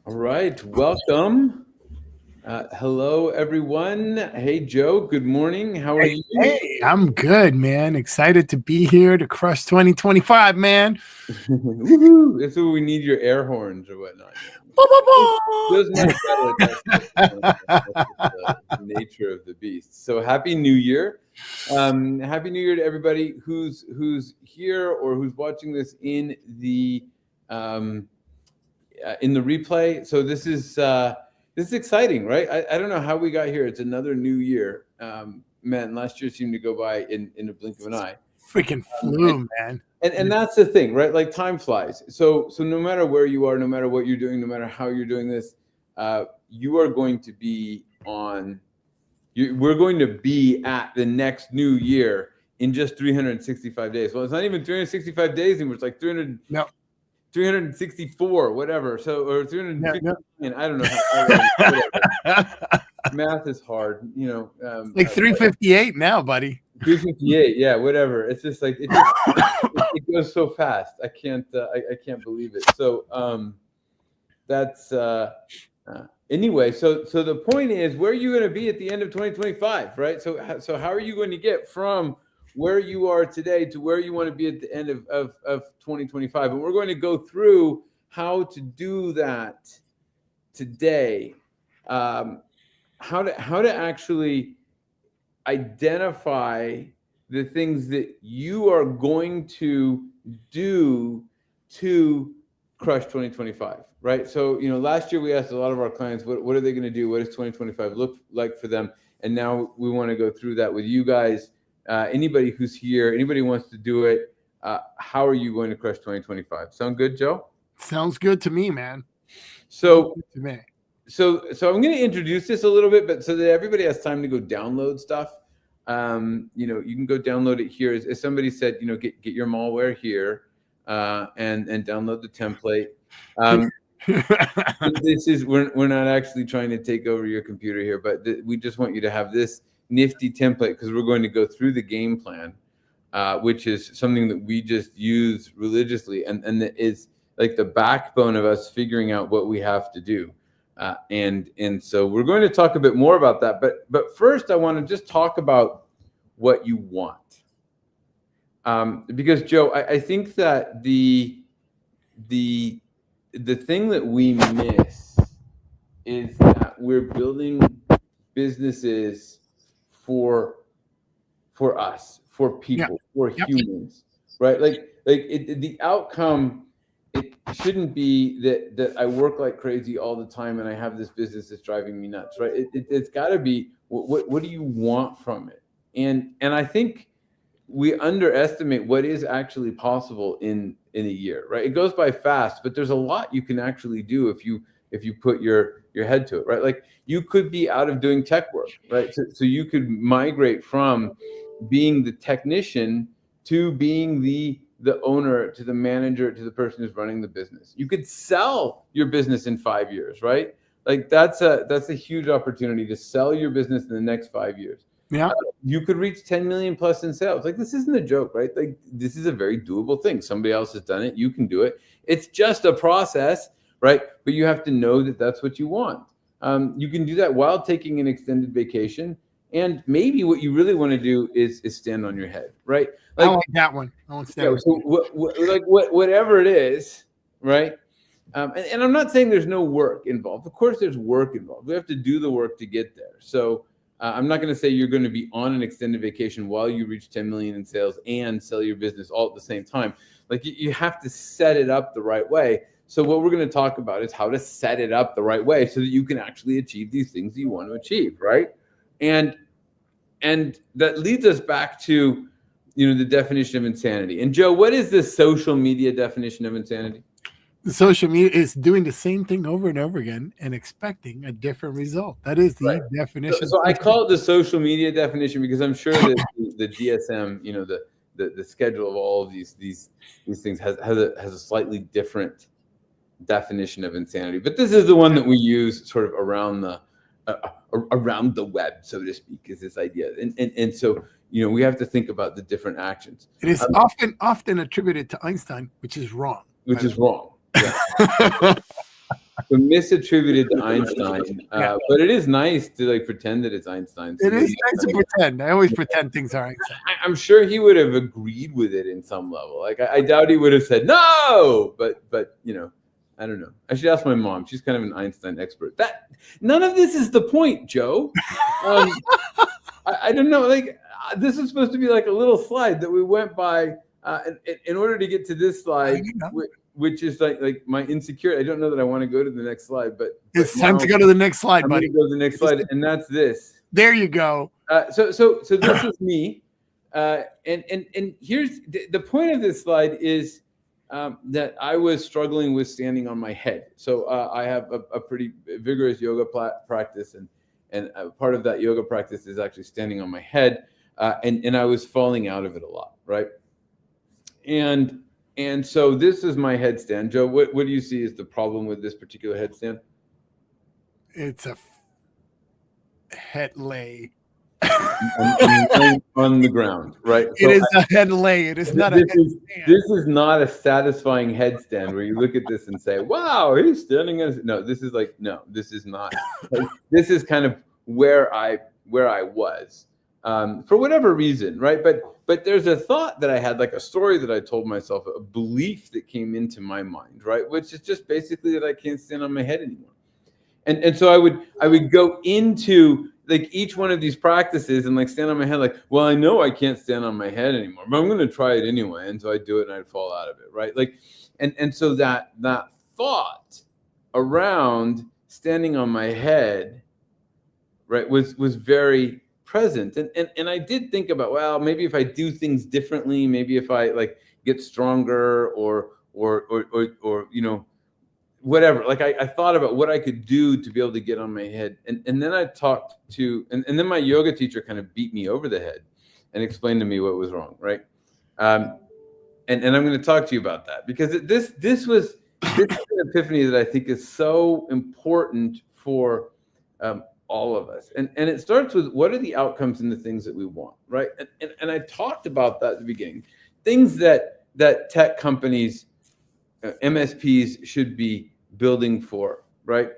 All right, welcome. Hello, everyone. Hey, Joe. Good morning. How are Hey, you? hey, I'm good, man. Excited to be here to crush 2025, man. Woohoo! That's what we need your air horns or whatnot. Ba, ba, Feels ba. much better at that stage. That's just the nature of the beast. So, Happy New Year! Happy New Year to everybody who's here or who's watching this um, in the replay. So this is exciting, right? I don't know how we got here. It's another new year. Man, last year seemed to go by in a blink of an eye. Freaking Um, and, flu, man. and that's the thing, right? Like time flies. So no matter where you are, no matter what you're doing, no matter how you're doing this, you are going to be on. We're going to be at the next new year in just 365 days. Well, it's not even 365 days anymore. It's like No, 364, whatever. So, or no, 350, no. I don't know how, whatever. Math is hard, Like 358 now, buddy. 358, yeah, whatever. It's just like, it goes so fast. I can't believe it. So, that's, anyway, so the point is, where are you going to be at the end of 2025, right? So how are you going to get from where you are today to where you want to be at the end of 2025? And we're going to go through how to do that today. How to actually identify the things that you are going to do to crush 2025, right? So, last year we asked a lot of our clients, what are they going to do? What does 2025 look like for them? And now we want to go through that with you guys. Anybody who's here, anybody who wants to do it, how are you going to crush 2025? Sound good, Joe? Sounds good to me, man. So, To me. so I'm going to introduce this a little bit, but so that everybody has time to go download stuff. You can go download it here. As somebody said, get your malware here, and download the template. This is we're not actually trying to take over your computer here, but we just want you to have this nifty template because we're going to go through the game plan, which is something that we just use religiously, and that is like the backbone of us figuring out what we have to do. And so we're going to talk a bit more about that. But first, I want to just talk about what you want. Because Joe, I think that the thing that we miss is that we're building businesses for us, for people, for humans, right? Like the outcome. It shouldn't be that I work like crazy all the time and I have this business that's driving me nuts, right? It's got to be what do you want from it? And I think we underestimate what is actually possible in a year, right? It goes by fast, but there's a lot you can actually do if you put your head to it, right? Like you could be out of doing tech work, right? So you could migrate from being the technician to being the owner, to the manager, to the person who's running the business. You could sell your business in 5 years, right? Like that's a huge opportunity to sell your business in the next 5 years. Yeah. You could reach 10 million plus in sales. Like this isn't a joke, right? Like this is a very doable thing. Somebody else has done it. You can do it. It's just a process, right? But you have to know that that's what you want. You can do that while taking an extended vacation. And maybe what you really want to do is stand on your head, right? Like, I like that one. I want to stand. So whatever it is, right? And I'm not saying there's no work involved. Of course, there's work involved. We have to do the work to get there. So I'm not going to say you're going to be on an extended vacation while you reach 10 million in sales and sell your business all at the same time. Like you have to set it up the right way. So what we're going to talk about is how to set it up the right way so that you can actually achieve these things that you want to achieve, right? And that leads us back to, the definition of insanity. And Joe, what is the social media definition of insanity? Social media is doing the same thing over and over again and expecting a different result. That is the definition. So I call it the social media definition because I'm sure that the DSM, the schedule of all of these things has a slightly different definition of insanity. But this is the one that we use sort of around the web, so to speak, is this idea. And so we have to think about the different actions. It is often attributed to Einstein, which is wrong. Which is wrong. Yeah. misattributed to Einstein. But it is nice to like pretend that it's Einstein. It is nice to pretend. I always pretend things are Einstein. I'm sure he would have agreed with it in some level. Like I doubt he would have said no, but I don't know. I should ask my mom. She's kind of an Einstein expert. None of this is the point, Joe. I don't know. Like this is supposed to be like a little slide that we went by in order to get to this slide, which is like my insecurity. I don't know that I want to go to the next slide, but it's time to go to the next slide, buddy. Go to the next slide, and that's this. There you go. So this is me, and here's the point of this slide is that I was struggling with standing on my head. So I have a pretty vigorous yoga practice, and part of that yoga practice is actually standing on my head, and I was falling out of it a lot, right? And so this is my headstand. Joe, what do you see is the problem with this particular headstand? It's a head lay. on the ground, right? It is a head lay. It is not a headstand. This is not a satisfying headstand where you look at this and say, wow, he's standing as no, this is like, no, this is not. Like, this is kind of where I was. For whatever reason, right? But there's a thought that I had, like a story that I told myself, a belief that came into my mind, right? Which is just basically that I can't stand on my head anymore. And so I would go into like each one of these practices and like stand on my head, like, well, I know I can't stand on my head anymore, but I'm going to try it anyway. And so I do it and I'd fall out of it, right? Like, and so that thought around standing on my head, right, was very present. And I did think about, well, maybe if I do things differently, maybe if I like get stronger or whatever. Like I thought about what I could do to be able to get on my head. And then I talked to, and then my yoga teacher kind of beat me over the head and explained to me what was wrong, right? And I'm going to talk to you about that because this was an epiphany that I think is so important for all of us. And it starts with what are the outcomes and the things that we want, right? And I talked about that at the beginning. Things that tech companies, MSPs should be building for, right?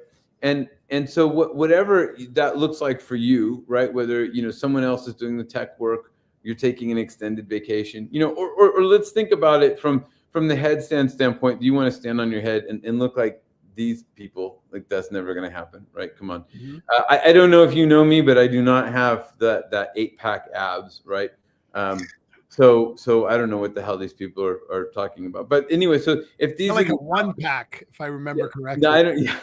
And so whatever that looks like for you, right? Whether someone else is doing the tech work, you're taking an extended vacation, or let's think about it from the headstand standpoint. Do you want to stand on your head and look like these people? Like that's never going to happen, right? Come on. Mm-hmm. I don't know if you know me, but I do not have that 8-pack abs, right? So I don't know what the hell these people are talking about. But anyway, so if these like a 1-pack, if I remember correctly. No, I don't. Yeah.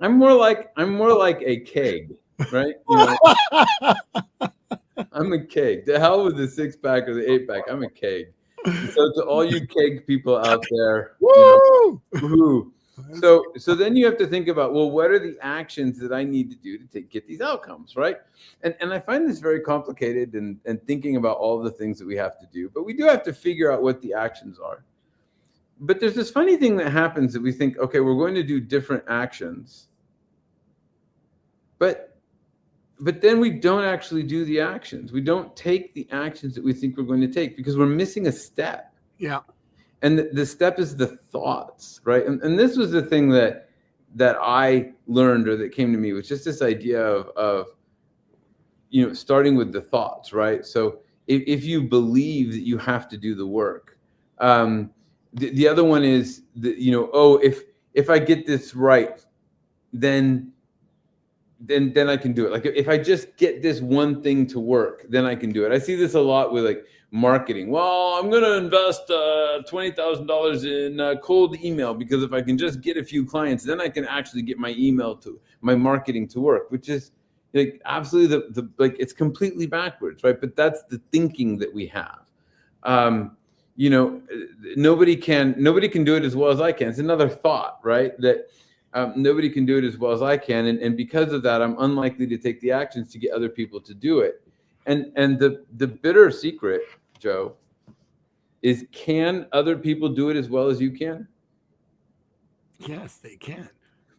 I'm more like a keg, right? I'm a keg. The hell with the 6-pack or the 8-pack. I'm a keg. So to all you keg people out there, woo! So then you have to think about, well, what are the actions that I need to do to get these outcomes, right? And I find this very complicated and thinking about all the things that we have to do, but we do have to figure out what the actions are. But there's this funny thing that happens that we think, okay, we're going to do different actions, but then we don't actually do the actions. We don't take the actions that we think we're going to take because we're missing a step. Yeah. And the step is the thoughts, right? And this was the thing that I learned or that came to me was just this idea of starting with the thoughts, right? So if you believe that you have to do the work, the other one is if I get this right, then I can do it. Like if I just get this one thing to work, then I can do it. I see this a lot with like marketing. Well, I'm going to invest $20,000 in cold email because if I can just get a few clients, then I can actually get my marketing to work, which is like absolutely the like it's completely backwards, right? But that's the thinking that we have. Nobody can do it as well as I can. It's another thought, right? That nobody can do it as well as I can, and because of that, I'm unlikely to take the actions to get other people to do it. And the bitter secret, Joe, is can other people do it as well as you can? Yes, they can.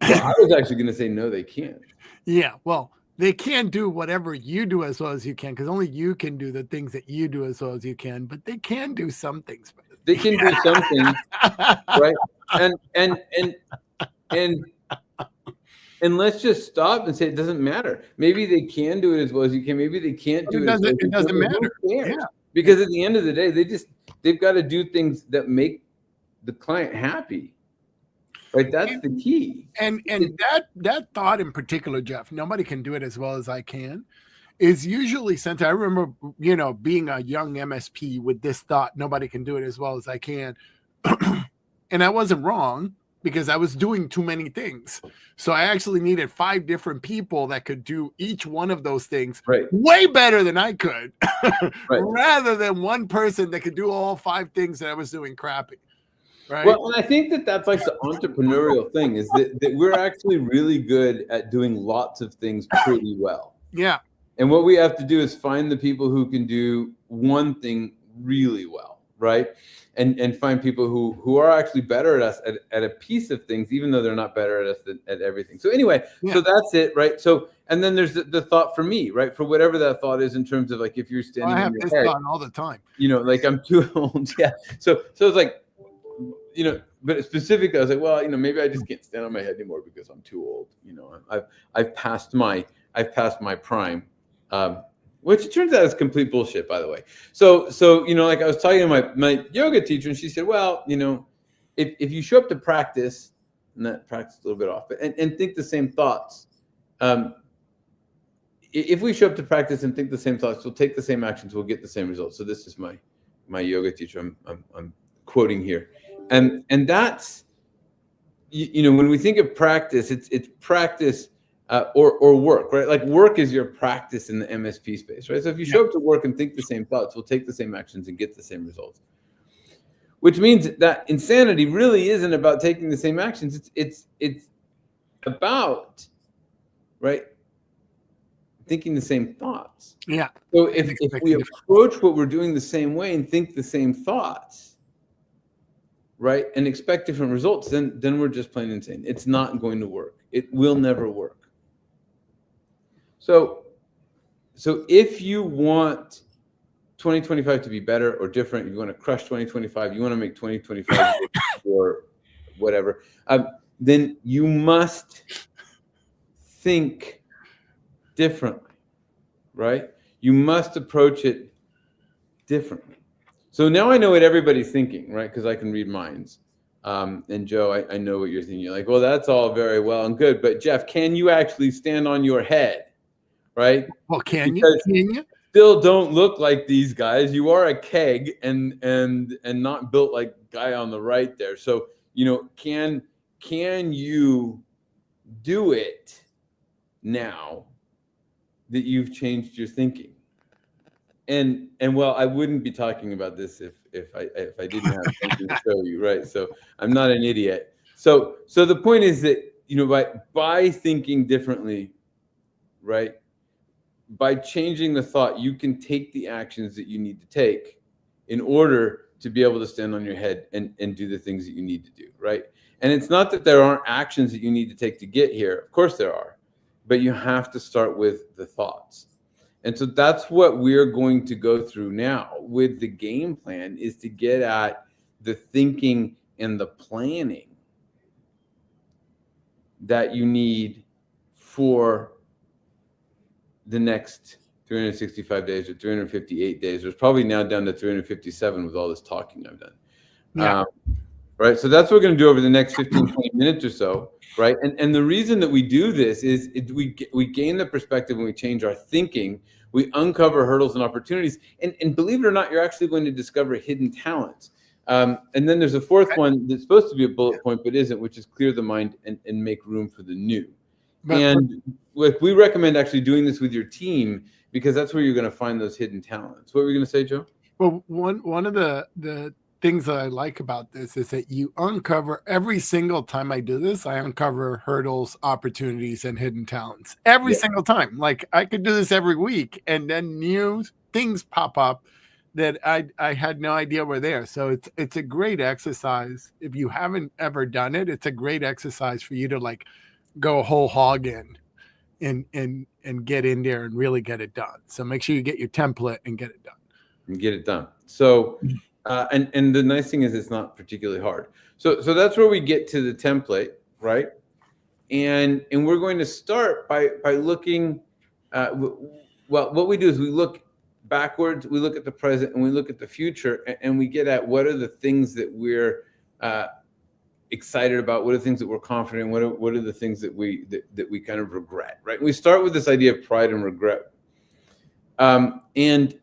Well, I was actually going to say no, they can't. Yeah, well, they can't do whatever you do as well as you can because only you can do the things that you do as well as you can, but they can do some things better. They can do something, right? And let's just stop and say it doesn't matter. Maybe they can do it as well as you can. Maybe they can't do it as well as you can. It doesn't matter. Yeah. Because at the end of the day, they've got to do things that make the client happy. Right? That's the key. And that thought in particular, Jeff, nobody can do it as well as I can, is usually centered. I remember, being a young MSP with this thought, nobody can do it as well as I can. And I wasn't wrong, because I was doing too many things. So I actually needed 5 different people that could do each one of those things way better than I could, rather than one person that could do all 5 things that I was doing crappy. Right. Well, and I think that's like the entrepreneurial thing, is that we're actually really good at doing lots of things pretty well. Yeah. And what we have to do is find the people who can do one thing really well, right? And find people who are actually better at us at a piece of things, even though they're not better at us at everything. So anyway, so that's it, right? So, and then there's the thought for me, right? For whatever that thought is, in terms of like, if you're standing I have in your this head, thought all the time. Like, I'm too old. Yeah. So it's like, but specifically, I was like, well, maybe I just can't stand on my head anymore because I'm too old. I've passed my prime. Which turns out is complete bullshit, by the way. So like I was talking to my yoga teacher, and she said, well, if you show up to practice, and that practice a little bit off, but and think the same thoughts, if we show up to practice and think the same thoughts, we'll take the same actions, we'll get the same results. So this is my yoga teacher I'm quoting here, and that's when we think of practice, it's practice. Or work, right? Like, work is your practice in the MSP space, right? So if you show up to work and think the same thoughts, we'll take the same actions and get the same results. Which means that insanity really isn't about taking the same actions. It's about, right, thinking the same thoughts. Yeah. So if we approach what we're doing the same way and think the same thoughts, right, and expect different results, then we're just plain insane. It's not going to work. It will never work. So if you want 2025 to be better or different, you want to crush 2025, you want to make 2025 or whatever, then you must think differently, right? You must approach it differently. So now I know what everybody's thinking, right? Because I can read minds. And Joe, I know what you're thinking. You're like, well, that's all very well and good, but Jeff, can you actually stand on your head? Right? Well, can you? Still don't look like these guys. You are a keg and not built like guy on the right there. So, can you do it now that you've changed your thinking? And well, I wouldn't be talking about this if I didn't have something to show you, right? So I'm not an idiot. So the point is that by thinking differently, right? By changing the thought, you can take the actions that you need to take in order to be able to stand on your head and do the things that you need to do, right? And it's not that there aren't actions that you need to take to get here. Of course there are, but you have to start with the thoughts. And so that's what we're going to go through now with the game plan, is to get at the thinking and the planning that you need for the next 365 days or 358 days. There's probably now down to 357 with all this talking I've done. Yeah. Right. So that's what we're going to do over the next 15, 20 minutes or so. Right. And the reason that we do this is we gain the perspective when we change our thinking. We uncover hurdles and opportunities. And believe it or not, you're actually going to discover hidden talents. And then there's a fourth one that's supposed to be a bullet point, but isn't, which is clear the mind and make room for the new. And we recommend actually doing this with your team, because that's where you're going to find those hidden talents. What were you going to say, Joe? Well, one of the things that I like about this is that you uncover, every single time I do this, I uncover hurdles, opportunities, and hidden talents every single time. Like, I could do this every week, and then new things pop up that I had no idea were there. So it's a great exercise. If you haven't ever done it, it's a great exercise for you to like go whole hog in and get in there and really get it done. So make sure you get your template and get it done. And get it done. So And the nice thing is it's not particularly hard. So that's where we get to the template, right? And we're going to start by looking. Well, what we do is we look backwards, we look at the present, and we look at the future, and we get at what are the things that we're excited about, what are the things that we're confident in, what are the things that we kind of regret, right? And we start with this idea of pride and regret. And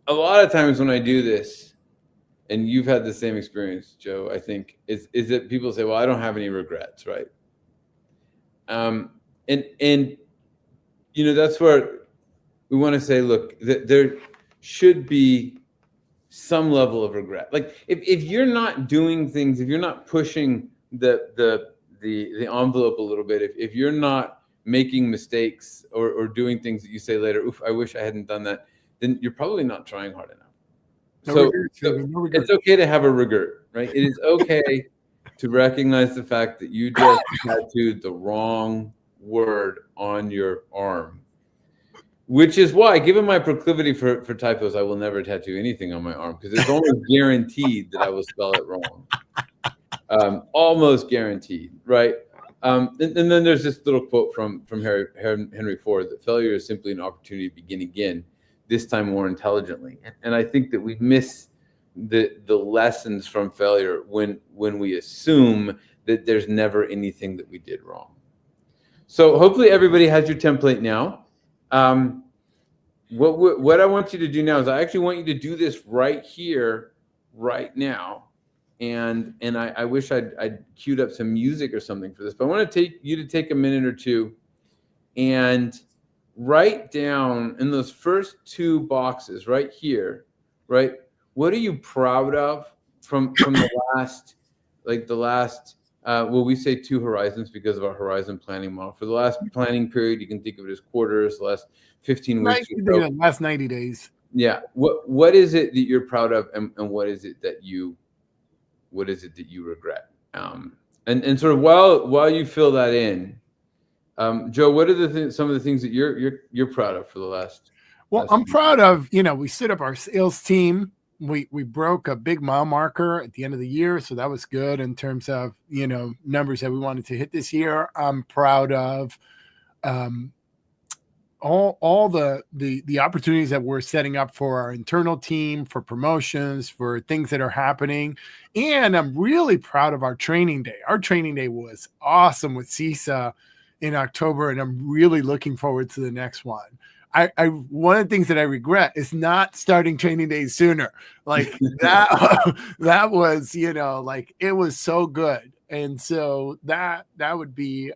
a lot of times when I do this, and you've had the same experience, Joe, I think, is that people say, well, I don't have any regrets, right? And you know, that's where we want to say, look, there should be some level of regret. Like if you're not doing things, if you're not pushing the envelope a little bit, if you're not making mistakes or doing things that you say later, oof, I wish I hadn't done that, then you're probably not trying hard enough. So it's okay to have a regret, right? It is okay to recognize the fact that you just tattooed the wrong word on your arm. Which is why, given my proclivity for typos, I will never tattoo anything on my arm because it's almost guaranteed that I will spell it wrong. Almost guaranteed, right? And then there's this little quote from Henry Ford that failure is simply an opportunity to begin again, this time more intelligently. And I think that we miss the lessons from failure when we assume that there's never anything that we did wrong. So hopefully everybody has your template now. What I want you to do now is I actually want you to do this right here, right now. And I wish I'd queued up some music or something for this, but I want to take a minute or two and write down in those first two boxes right here, right? What are you proud of from the last, well, we say 2 horizons because of our horizon planning model. For the last planning period, you can think of it as quarters, the last 15 weeks. Last 90 days. Yeah. What is it that you're proud of, and what is it that you regret? And sort of while you fill that in, Joe, what are some of the things that you're proud of for the last? Well, I'm proud of, we set up our sales team. We broke a big mile marker at the end of the year, so that was good in terms of numbers that we wanted to hit this year. I'm proud of all the opportunities that we're setting up for our internal team, for promotions, for things that are happening, and I'm really proud of our training day. Our training day was awesome with CISA in October, and I'm really looking forward to the next one. One of the things that I regret is not starting training days sooner. Like that was, it was so good. And so that would be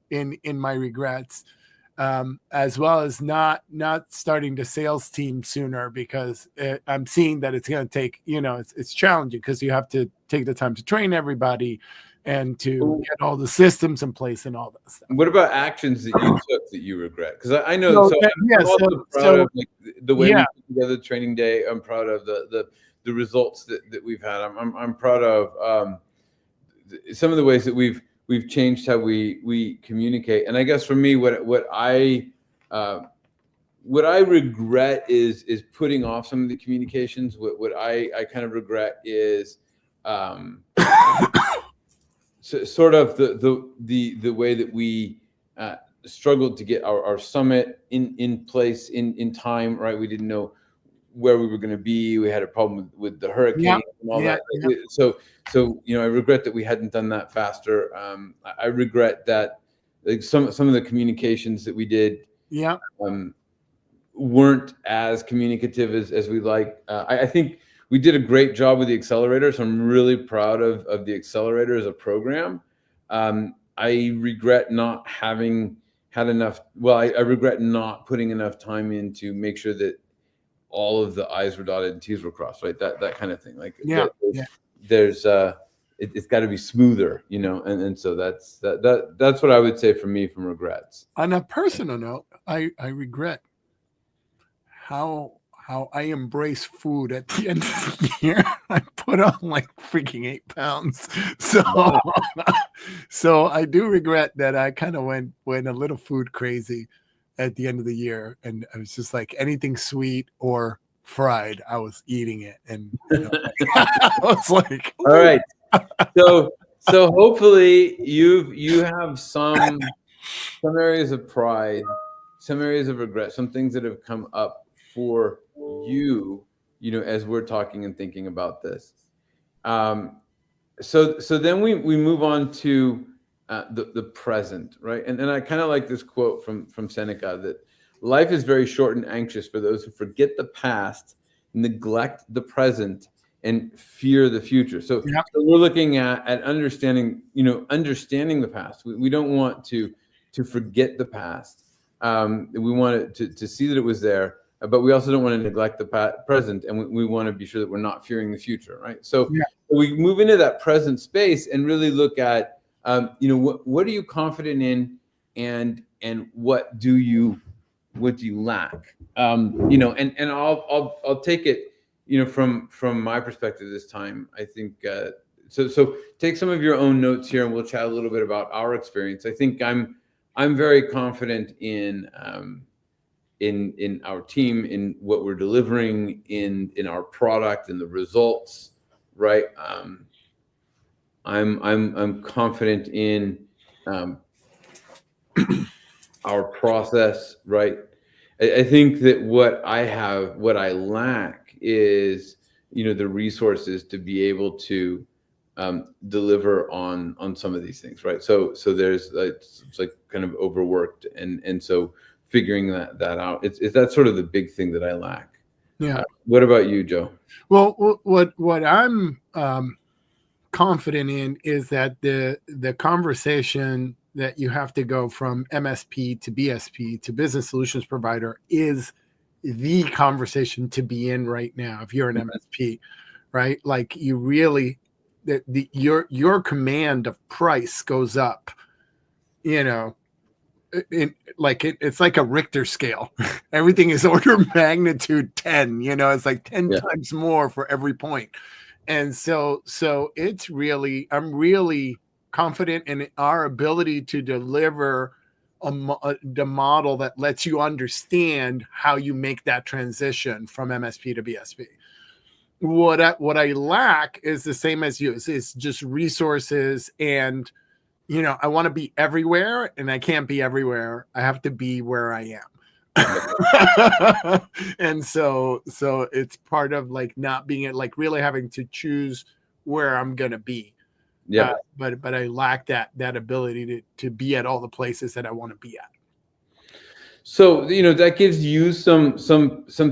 in my regrets, as well as not starting the sales team sooner, because I'm seeing that it's going to take, it's challenging because you have to take the time to train everybody and to get all the systems in place and all that stuff. What about actions that you took that you regret? Because I know, I'm also proud of the way we put together the training day. I'm proud of the results that we've had. I'm proud of some of the ways that we've changed how we communicate. And I guess for me, what I regret is putting off some of the communications. What I kind of regret is so sort of the way that we struggled to get our summit in place in time, right? We didn't know where we were going to be. We had a problem with the hurricane and all that. So I regret that we hadn't done that faster. I regret that some of the communications that we did weren't as communicative as we like. I think we did a great job with the accelerator, so I'm really proud of the accelerator as a program. I regret not having had enough. Well, I regret not putting enough time in to make sure that all of the I's were dotted and T's were crossed, right? That kind of thing. Like, there's it's got to be smoother, and so that's what I would say for me from regrets. On a personal note, I regret how I embrace food at the end of the year. I put on like freaking 8 pounds. So I do regret that I kind of went a little food crazy at the end of the year. And I was just like anything sweet or fried, I was eating it, and I was like, all right. So hopefully you have some areas of pride, some areas of regret, some things that have come up for you, as we're talking and thinking about this. So then we move on to the present, right? And I kind of like this quote from Seneca, that life is very short and anxious for those who forget the past, neglect the present, and fear the future. So, Yep. so we're looking at understanding the past. We don't want to forget the past. We want to see that it was there, but we also don't want to neglect the present, and we want to be sure that we're not fearing the future, right? So we move into that present space and really look at, what are you confident in, and what do you lack? And I'll take it, from my perspective this time. I think so take some of your own notes here, and we'll chat a little bit about our experience. I think I'm very confident in our team, in what we're delivering, in our product and the results, right? I'm confident in our process, right? I think that what I lack is, the resources to be able to deliver on some of these things, right? So there's it's like kind of overworked, and so figuring that out, it's that's sort of the big thing that I lack. Yeah. What about you, Joe? Well, what I'm confident in is that the conversation that you have to go from MSP to BSP to business solutions provider is the conversation to be in right now if you're an MSP, right? Like, you really, your command of price goes up, it's like a Richter scale. Everything is order of magnitude 10, it's like 10 times more for every point. And so it's really, I'm really confident in our ability to deliver the model that lets you understand how you make that transition from MSP to BSP. What I lack is the same as you. It's just resources, and I want to be everywhere, and I can't be everywhere. I have to be where I am. And so it's part of like not being like really having to choose where I'm gonna be. Yeah. But I lack that ability to be at all the places that I want to be at. So that gives you some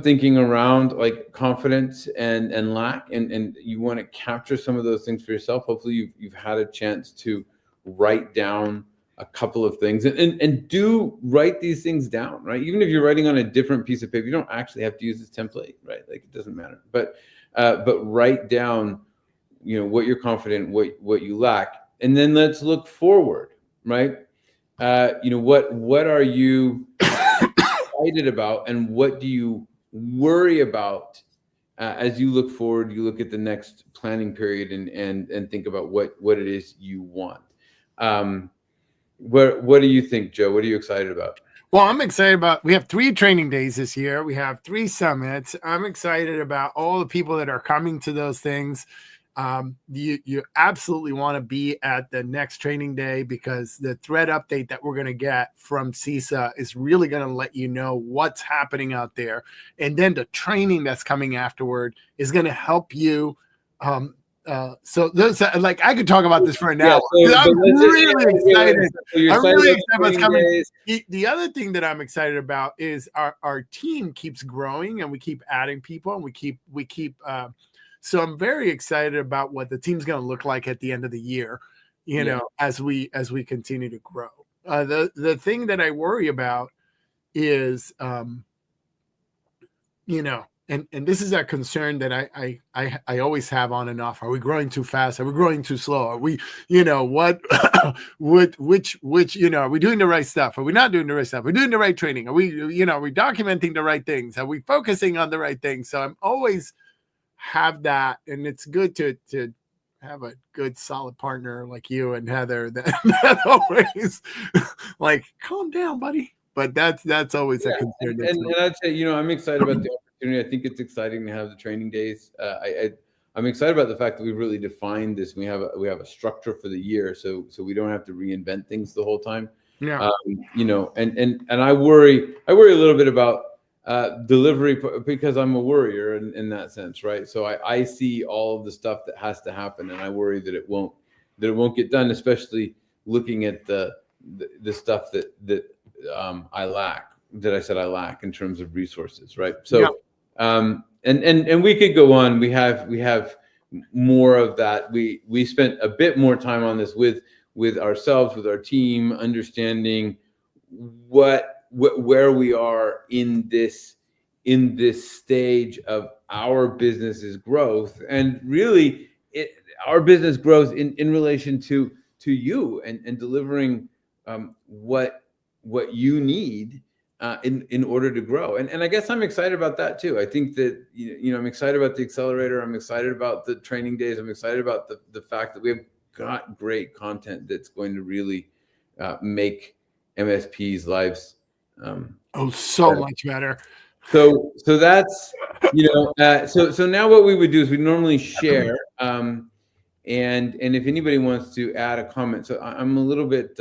thinking around like confidence and lack, and you want to capture some of those things for yourself. Hopefully you've had a chance to write down a couple of things, and do write these things down, right? Even if you're writing on a different piece of paper, you don't actually have to use this template, right? Like, it doesn't matter, but write down, what you're confident, what you lack, and then let's look forward, right? What are you excited about, and what do you worry about as you look forward? You look at the next planning period, and think about what it is you want. What do you think, Joe? What are you excited about? Well, I'm excited about, we have 3 training days this year. We have 3 summits. I'm excited about all the people that are coming to those things. You absolutely want to be at the next training day, because the thread update that we're going to get from CISA is really going to let you know what's happening out there. And then the training that's coming afterward is going to help you. So those, like, I could talk about this for an hour. I'm really excited. I'm really excited what's coming. The other thing that I'm excited about is our team keeps growing, and we keep adding people, and we keep so I'm very excited about what the team's going to look like at the end of the year, as we continue to grow. The thing that I worry about is, and this is a concern that I always have on and off. Are we growing too fast? Are we growing too slow? Are we, what, which, are we doing the right stuff? Are we not doing the right stuff? Are we doing the right training? Are we, are we documenting the right things? Are we focusing on the right things? So I'm always have that, and it's good to have a good solid partner like you and Heather that always like, calm down, buddy. But that's always a concern. And I'd say, I'm excited about the opportunity. I think it's exciting to have the training days. I'm excited about the fact that we've really defined this. We have a structure for the year, so we don't have to reinvent things the whole time. Yeah. And I worry a little bit about delivery because I'm a worrier in that sense, right? So I see all of the stuff that has to happen, and I worry that it won't get done, especially looking at the stuff that I lack, that I said I lack in terms of resources, right? So, and we could go on. We have more of that. We spent a bit more time on this with ourselves, with our team, understanding where we are in this stage of our business's growth, and really our business growth in relation to you and delivering what you need in order to grow. And I guess I'm excited about that too. I think that I'm excited about the accelerator. I'm excited about the training days. I'm excited about the fact that we have got great content that's going to really make MSPs' lives so much better. So that's so now what we would do is we normally share, and if anybody wants to add a comment. So I'm a little bit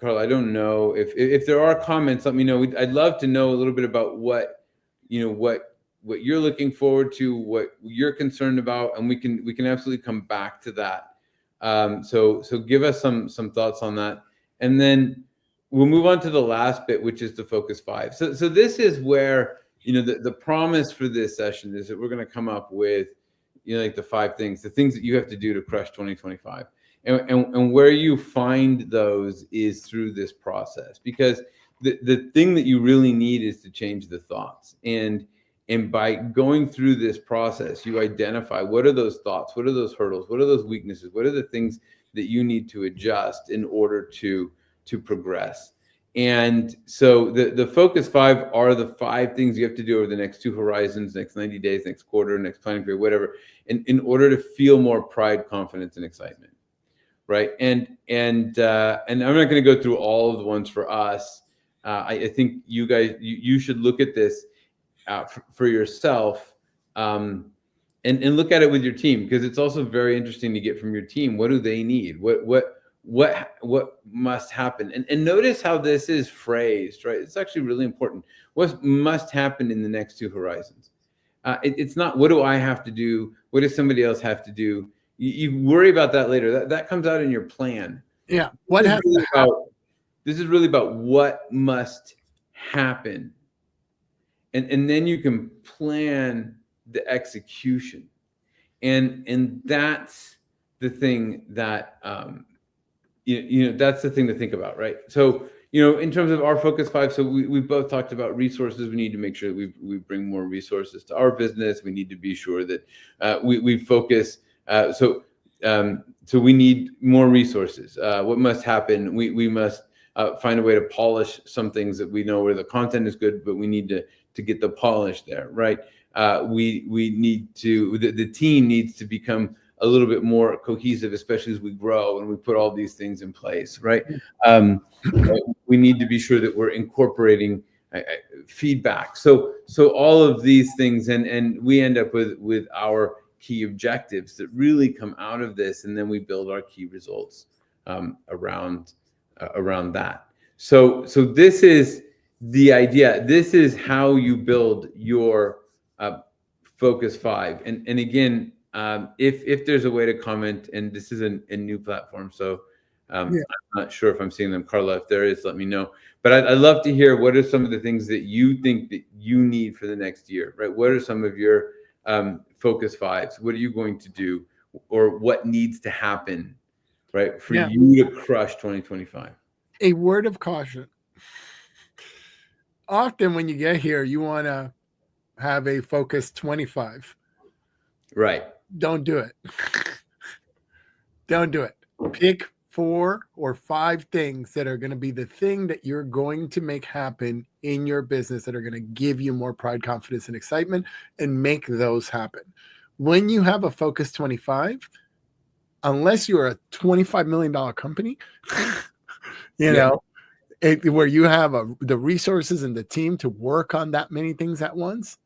Carl, I don't know if there are comments, let me know. I'd love to know a little bit about what you're looking forward to, what you're concerned about, and we can absolutely come back to that. So give us some thoughts on that, and then we'll move on to the last bit, which is the Focus 5. So this is where the promise for this session is that we're going to come up with like the 5 things, the things that you have to do to crush 2025. And where you find those is through this process, because the thing that you really need is to change the thoughts. And by going through this process, you identify what are those thoughts, what are those hurdles, what are those weaknesses, what are the things that you need to adjust in order to progress. And so the Focus 5 are the 5 things you have to do over the next 2 horizons, next 90 days, next quarter, next planning period, whatever, in order to feel more pride, confidence, and excitement. Right. And I'm not going to go through all of the ones for us. I think you guys, you should look at this for yourself, and look at it with your team, because it's also very interesting to get from your team. What do they need? What must happen? And notice how this is phrased, right? It's actually really important. What must happen in the next 2 horizons? It's not what do I have to do? What does somebody else have to do? You worry about that later. That comes out in your plan. Yeah. This is really about what must happen. And then you can plan the execution. And that's the thing that that's the thing to think about, right? So in terms of our Focus 5, so we've both talked about resources. We need to make sure that we bring more resources to our business. We need to be sure that we focus. So we need more resources. What must happen? We must find a way to polish some things that we know where the content is good, but we need to get the polish there, right? We need to, the team needs to become a little bit more cohesive, especially as we grow and we put all these things in place, right? We need to be sure that we're incorporating feedback. So all of these things, and we end up with our key objectives that really come out of this, and then we build our key results around that. So this is the idea. This is how you build your Focus 5. And again, if there's a way to comment, and this is a new platform, so I'm not sure if I'm seeing them. Carla, if there is, let me know. But I'd love to hear what are some of the things that you think that you need for the next year, right? What are some of your Focus 5s? What are you going to do, or what needs to happen, right, for you to crush 2025? A word of caution. Often when you get here, you want to have a Focus 25. Right. Don't do it. Don't do it. Pick 4 or 5 things that are going to be the thing that you're going to make happen in your business, that are going to give you more pride, confidence, and excitement, and make those happen. When you have a Focus 25, unless you're a $25 million company, you know, where you have the resources and the team to work on that many things at once,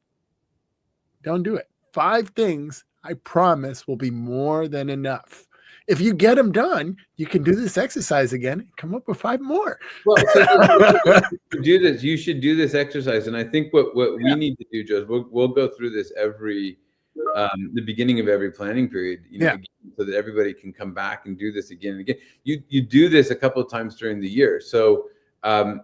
don't do it. 5 things, I promise, will be more than enough. If you get them done, you can do this exercise again and come up with 5 more. Well, so to do this, you should do this exercise. And I think what we need to do, Joe, is we'll go through this every the beginning of every planning period, again, so that everybody can come back and do this again and again. You do this a couple of times during the year. So because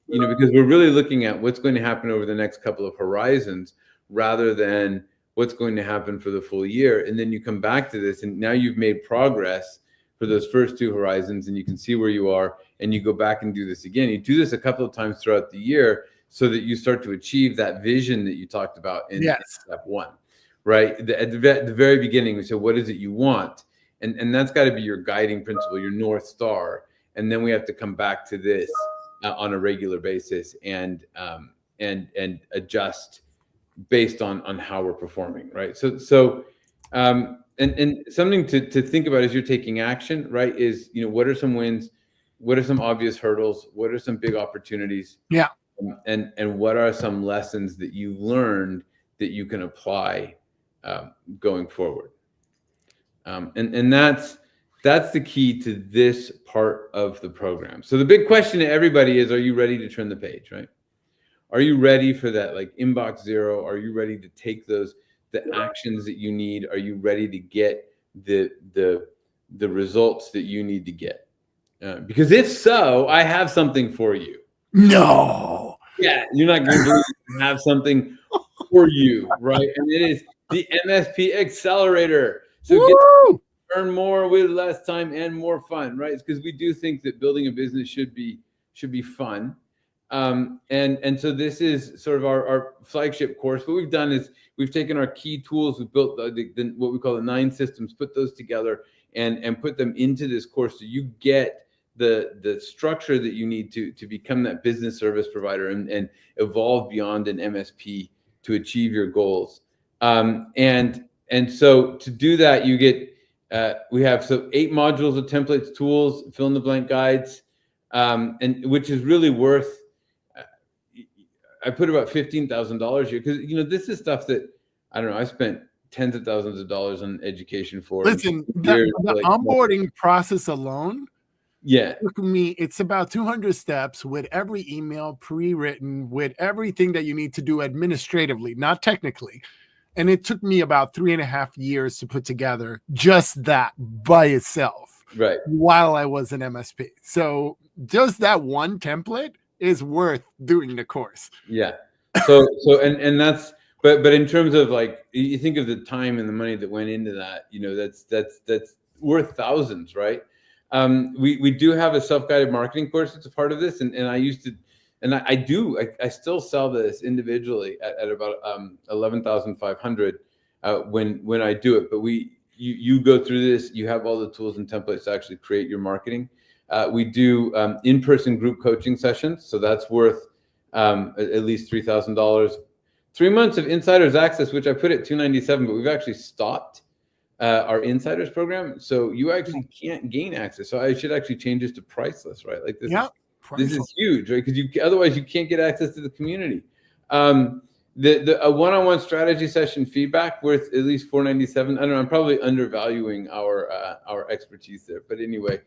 we're really looking at what's going to happen over the next couple of horizons rather than what's going to happen for the full year. And then you come back to this, and now you've made progress for those first 2 horizons, and you can see where you are, and you go back and do this again. You do this a couple of times throughout the year so that you start to achieve that vision that you talked about in step 1, right? At the very beginning, we said, what is it you want? And that's got to be your guiding principle, your North Star. And then we have to come back to this on a regular basis and adjust based on how we're performing, right? So and something to think about as you're taking action, right, is, what are some wins? What are some obvious hurdles? What are some big opportunities? Yeah. And what are some lessons that you've learned that you can apply going forward? And that's the key to this part of the program. So the big question to everybody is, are you ready to turn the page, right? Are you ready for that, like inbox zero? Are you ready to take the actions that you need? Are you ready to get the results that you need to get? Because if so, I have something for you. No. Yeah, you're not going to have something for you, right? And it is the MSP Accelerator. So get to earn more with less time and more fun, right? It's because we do think that building a business should be fun. And so this is sort of our flagship course. What we've done is we've taken our key tools, we've built what we call the 9 systems, put those together and put them into this course, so you get the structure that you need to become that business service provider and evolve beyond an MSP to achieve your goals. And so to do that, you get we have 8 modules of templates, tools, fill in the blank guides, and which is really worth. I put about $15,000 here because this is stuff that I don't know. I spent tens of thousands of dollars on education for. Listen, the onboarding process alone. Yeah. Took me, it's about 200 steps with every email pre-written, with everything that you need to do administratively, not technically. And it took me about 3.5 years to put together just that by itself. Right. While I was an MSP. So just that one template is worth doing the course. Yeah. So and that's but in terms of like, you think of the time and the money that went into that, that's worth thousands, right? We do have a self-guided marketing course that's a part of this, and I used to, and I still sell this individually at about $11,500 when I do it. But you go through this, you have all the tools and templates to actually create your marketing. We do in-person group coaching sessions, so that's worth at least $3,000. 3 months of insiders access, which I put at $297, but we've actually stopped our insiders program, so you actually can't gain access. So I should actually change this to priceless, right? Like this. Yeah, this is huge, right? Because otherwise you can't get access to the community. A one-on-one strategy session feedback worth at least $497. I don't know. I'm probably undervaluing our expertise there, but anyway,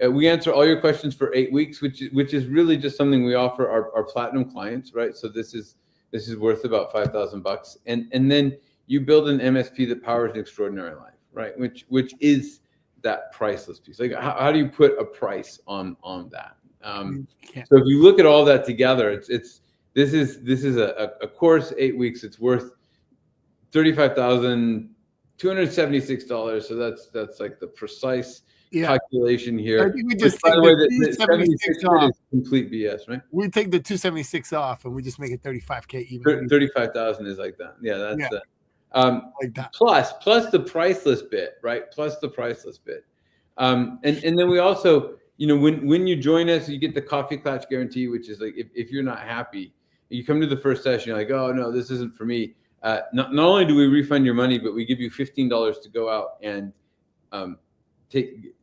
we answer all your questions for 8 weeks, which is really just something we offer our platinum clients, right? So this is worth about $5,000, and then you build an MSP that powers an extraordinary life, right? Which is that priceless piece. Like how do you put a price on that? So if you look at all that together, this is a course, 8 weeks. It's worth $35,276. So that's like the precise calculation here. I think we just take the 276 off. Is complete BS, right? We take the 276 off and we just make it 35K even. 35,000 is like that. Yeah, that's that. Like that. Plus the priceless bit, right? Plus the priceless bit. And then we also, when you join us, you get the coffee clutch guarantee, which is like if you're not happy, you come to the first session, you're like, oh no, this isn't for me. Not only do we refund your money, but we give you $15 to go out and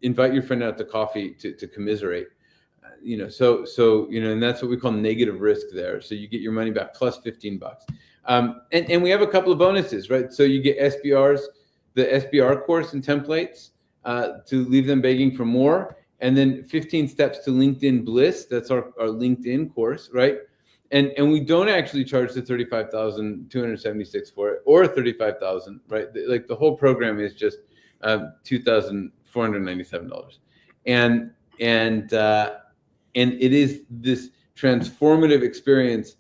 invite your friend out to coffee to commiserate. and that's what we call negative risk there. So you get your money back plus $15. And we have a couple of bonuses, right? So you get SBRs, the SBR course and templates to leave them begging for more. And then 15 steps to LinkedIn Bliss. That's our LinkedIn course, right? And we don't actually charge the $35,276 for it or $35,000, right? Like the whole program is just $2,497. And it is this transformative experience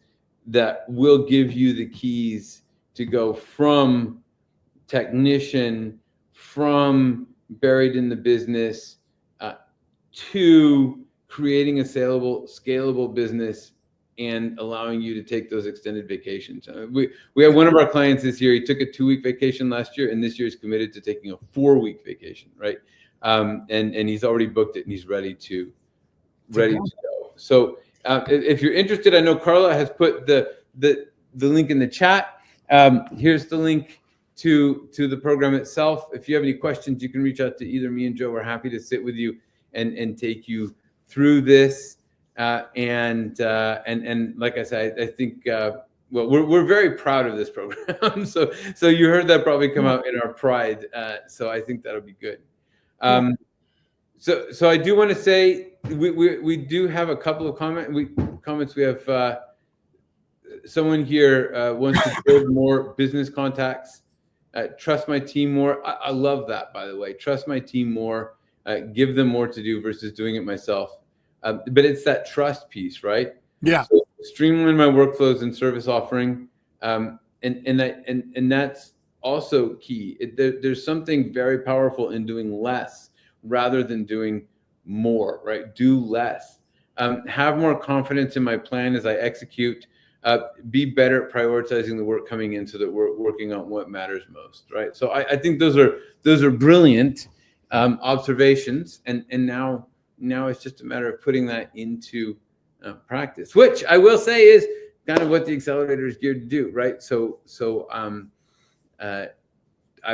that will give you the keys to go from technician, from buried in the business, to creating a scalable business and allowing you to take those extended vacations. We have one of our clients this year. He took a 2-week vacation last year, and this year he's committed to taking a 4-week vacation, right? And he's already booked it, and he's ready to go. So if you're interested, I know Carla has put the link in the chat. Here's the link to the program itself. If you have any questions, you can reach out to either me and Joe. We're happy to sit with you and take you through this. And like I said, I think we're very proud of this program. So you heard that probably come out in our pride. So I think that'll be good. So I do want to say we do have a couple of comments. We have someone here wants to build more business contacts. Trust my team more. I love that, by the way. Trust my team more. Give them more to do versus doing it myself. But it's that trust piece, right? Yeah. So streamline my workflows and service offering, and that's also key. There's something very powerful in doing less rather than doing more, right? Do less. Have more confidence in my plan as I execute. Be better at prioritizing the work coming in so that we're working on what matters most, right? So I think those are brilliant observations, and now it's just a matter of putting that into practice, which I will say is kind of what the accelerator is geared to do, right? So I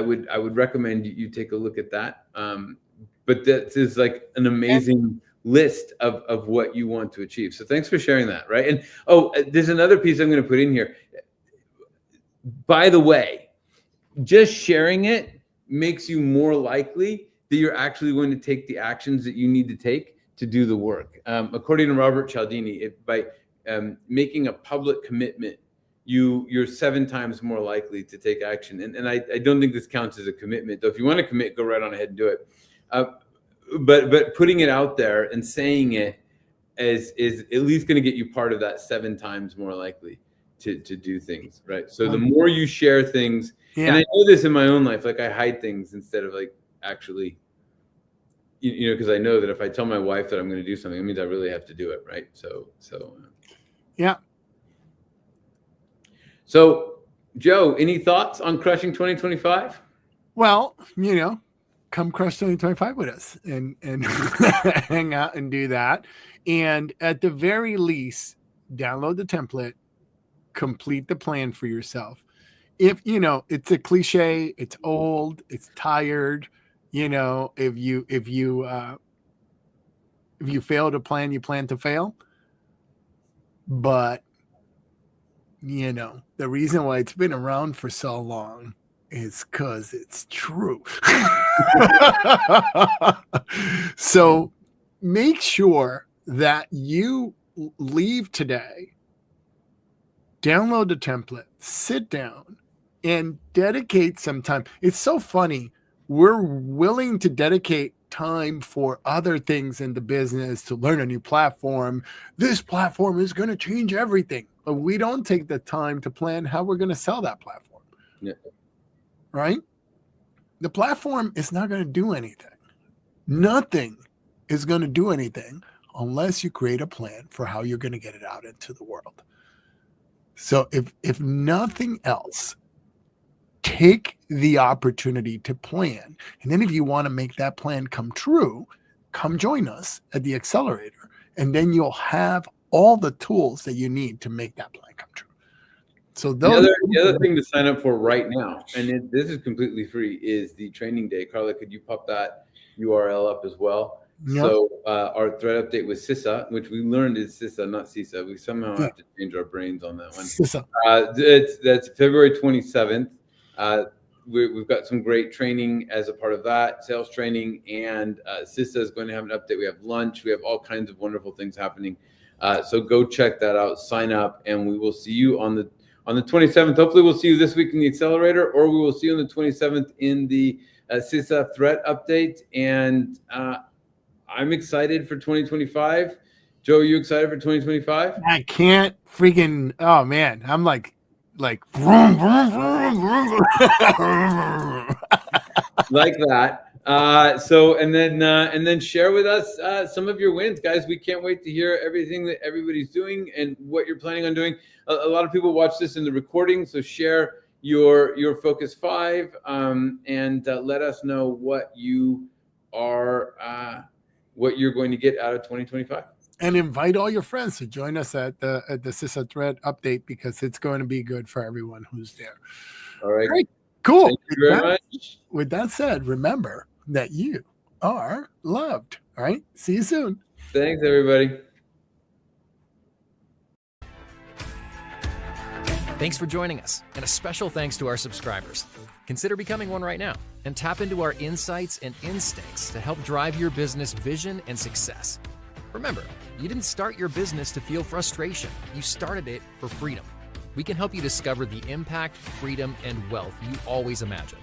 would recommend you take a look at that. But that is like an amazing list of what you want to achieve. So thanks for sharing that, right? And there's another piece I'm going to put in here. By the way, just sharing it makes you more likely that you're actually going to take the actions that you need to take to do the work. According to Robert Cialdini, by making a public commitment, you're 7 times more likely to take action. And I don't think this counts as a commitment, though. If you want to commit, go right on ahead and do it. But putting it out there and saying it is at least going to get you part of that 7 times more likely to do things, right? So the more you share things, and I know this in my own life, like I hide things instead of like actually, because I know that if I tell my wife that I'm going to do something, it means I really have to do it, right? So yeah. So Joe, any thoughts on crushing 2025? Well, come crush 2025 with us and hang out and do that. And at the very least, download the template, complete the plan for yourself. If it's a cliche, it's old, it's tired. If you fail to plan, you plan to fail. But the reason why it's been around for so long is because it's true. So make sure that you leave today, download the template, sit down, and dedicate some time. It's so funny. We're willing to dedicate time for other things in the business, to learn a new platform. This platform is going to change everything. But we don't take the time to plan how we're going to sell that platform. Yeah. Right? The platform is not going to do anything. Nothing is going to do anything unless you create a plan for how you're going to get it out into the world. So if nothing else, take the opportunity to plan. And then if you want to make that plan come true, come join us at the accelerator. And then you'll have all the tools that you need to make that plan come true. So the other thing to sign up for right now, and this is completely free, is the training day. Carla, could you pop that URL up as well? Yep. So our threat update was CISA, which we learned is CISA, not CISA. We somehow have to change our brains on that one. CISA. That's February 27th. We've got some great training as a part of that, sales training, and CISA is going to have an update. We have lunch. We have all kinds of wonderful things happening. So go check that out, sign up, and we will see you on the 27th. Hopefully we'll see you this week in the accelerator, or we will see you on the 27th in the CISA threat update. And I'm excited for 2025. Joe, you excited for 2025? I can't freaking, oh man, I'm like vroom, vroom, vroom, vroom. Like that. So and then share with us some of your wins, guys. We can't wait to hear everything that everybody's doing and what you're planning on doing. A lot of people watch this in the recording, so share your Focus 5 and let us know what you are what you're going to get out of 2025. And invite all your friends to join us at the CISA thread update, because it's going to be good for everyone who's there. All right. Great. Cool. Thank you very much. With that said, remember that you are loved. All right. See you soon. Thanks, everybody. Thanks for joining us, and a special thanks to our subscribers. Consider becoming one right now and tap into our insights and instincts to help drive your business vision and success. Remember, you didn't start your business to feel frustration. You started it for freedom. We can help you discover the impact, freedom, and wealth you always imagined.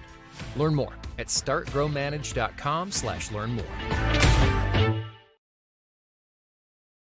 Learn more at startgrowmanage.com/learn more.